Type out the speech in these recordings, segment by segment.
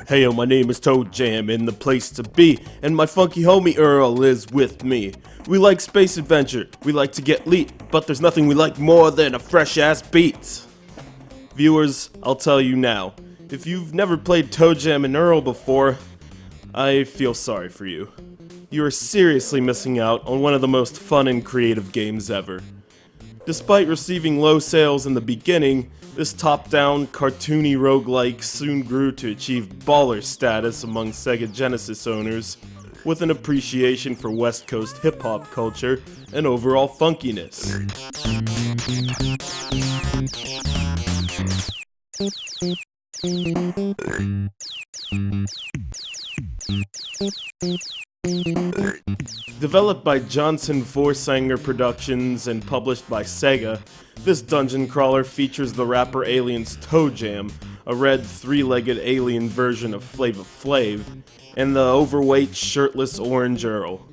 Heyo, my name is TOEJAM and the place to be, and my funky homie EARL is with me. We like space adventure, we like to get lit, but there's nothing we like more than a fresh-ass beat. Viewers, I'll tell you now, if you've never played TOEJAM and EARL before, I feel sorry for you. You are seriously missing out on one of the most fun and creative games ever. Despite receiving low sales in the beginning, this top-down, cartoony roguelike soon grew to achieve baller status among Sega Genesis owners, with an appreciation for West Coast hip-hop culture and overall funkiness. Developed by Johnson Vorsanger Productions and published by Sega, this dungeon crawler features the rapper aliens TOEJAM, a red three-legged alien version of Flava Flav, and the overweight shirtless orange Earl.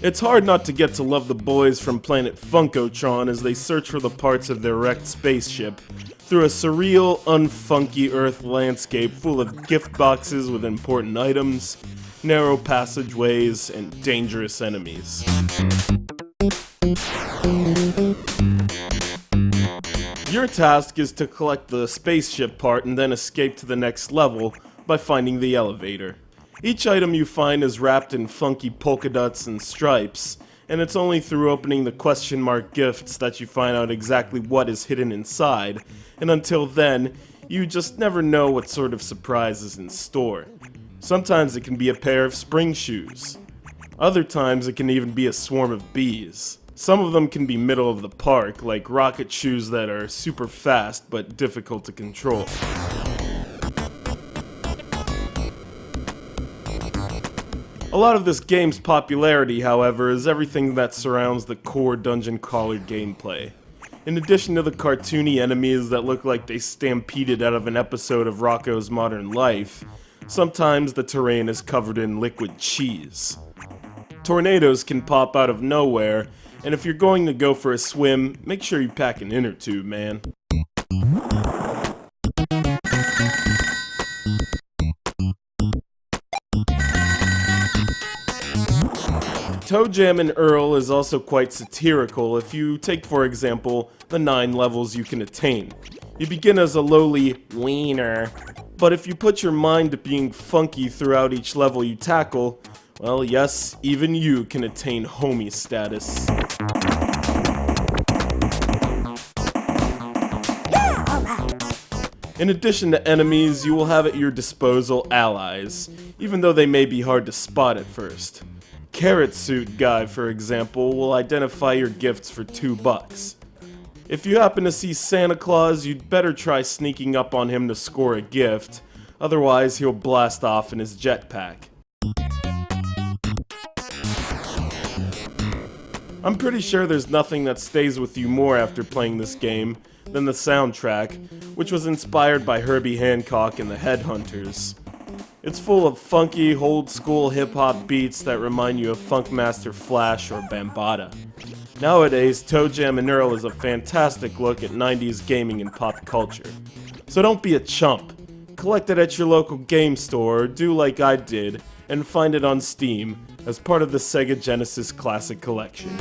It's hard not to get to love the boys from planet Funkotron as they search for the parts of their wrecked spaceship through a surreal, unfunky Earth landscape full of gift boxes with important items, narrow passageways, and dangerous enemies. Your task is to collect the spaceship part and then escape to the next level by finding the elevator. Each item you find is wrapped in funky polka dots and stripes, and it's only through opening the question mark gifts that you find out exactly what is hidden inside, and until then, you just never know what sort of surprise is in store. Sometimes it can be a pair of spring shoes. Other times it can even be a swarm of bees. Some of them can be middle of the park, like rocket shoes that are super fast but difficult to control. A lot of this game's popularity, however, is everything that surrounds the core dungeon crawler gameplay. In addition to the cartoony enemies that look like they stampeded out of an episode of Rocko's Modern Life, sometimes the terrain is covered in liquid cheese. Tornadoes can pop out of nowhere, and if you're going to go for a swim, make sure you pack an inner tube, man. TOEJAM and EARL is also quite satirical if you take, for example, the 9 levels you can attain. You begin as a lowly wiener, but if you put your mind to being funky throughout each level you tackle, well, yes, even you can attain homie status. In addition to enemies, you will have at your disposal allies, even though they may be hard to spot at first. Carrot Suit Guy, for example, will identify your gifts for $2. If you happen to see Santa Claus, you'd better try sneaking up on him to score a gift, otherwise he'll blast off in his jetpack. I'm pretty sure there's nothing that stays with you more after playing this game than the soundtrack, which was inspired by Herbie Hancock and the Headhunters. It's full of funky, old-school hip-hop beats that remind you of Funkmaster Flash or Bambaataa. Nowadays, TOEJAM and EARL is a fantastic look at 90s gaming and pop culture. So don't be a chump. Collect it at your local game store, or do like I did, and find it on Steam as part of the Sega Genesis Classic Collection.